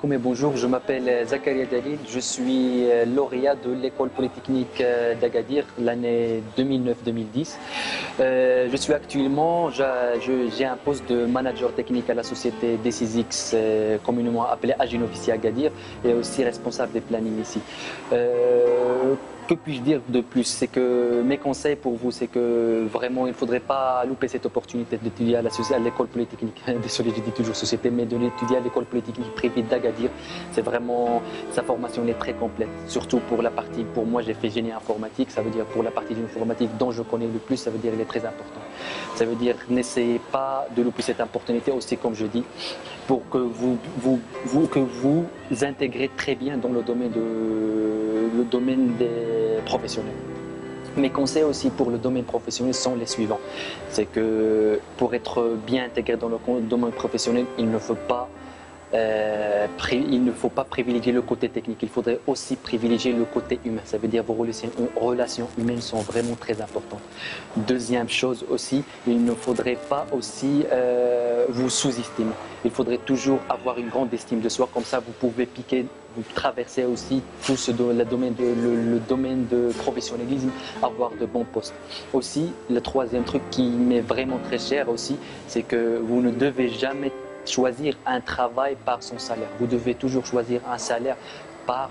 Bonjour, je m'appelle Zakaria Dalil, je suis lauréat de l'école polytechnique d'Agadir l'année 2009-2010. Je suis actuellement, j'ai un poste de manager technique à la société DCSX, communément appelée Aginovici Agadir, et aussi responsable des plannings ici. Que puis-je dire de plus? C'est que mes conseils pour vous, c'est que vraiment, il ne faudrait pas louper cette opportunité d'étudier à l'école polytechnique. Désolé, je dis toujours société, mais de l'étudier à l'école polytechnique privée d'Agadir. C'est vraiment, sa formation est très complète. Surtout pour la partie, pour moi, j'ai fait génie informatique. Ça veut dire pour la partie d'informatique dont je connais le plus, ça veut dire qu'elle est très importante. Ça veut dire n'essayez pas de louper cette opportunité aussi, comme je dis, pour que vous intégrez très bien dans le domaine des professionnels. Mes conseils aussi pour le domaine professionnel sont les suivants. C'est que pour être bien intégré dans le domaine professionnel, il ne faut pas privilégier le côté technique, il faudrait aussi privilégier le côté humain. Ça veut dire vos relations humaines sont vraiment très importantes. Deuxième chose aussi, il ne faudrait pas aussi vous sous-estimer. Il faudrait toujours avoir une grande estime de soi, comme ça vous pouvez vous traverser aussi tout le domaine de professionnalisme, avoir de bons postes. Aussi, le troisième truc qui m'est vraiment très cher aussi, c'est que vous ne devez jamais choisir un travail par son salaire. Vous devez toujours choisir un salaire par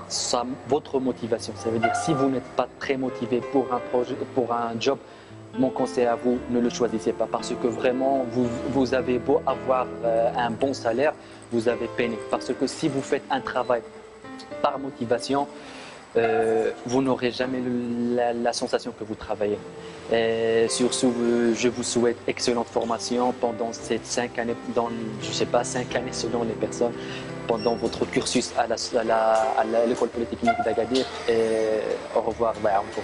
votre motivation. Ça veut dire si vous n'êtes pas très motivé pour un projet, pour un job, mon conseil à vous, ne le choisissez pas parce que vraiment, vous avez beau avoir un bon salaire, vous avez peiné. Parce que si vous faites un travail par motivation, vous n'aurez jamais la sensation que vous travaillez. Et sur ce, je vous souhaite excellente formation pendant ces 5 années, je ne sais pas, 5 années selon les personnes, pendant votre cursus à l'école polytechnique d'Agadir. Et au revoir, encore.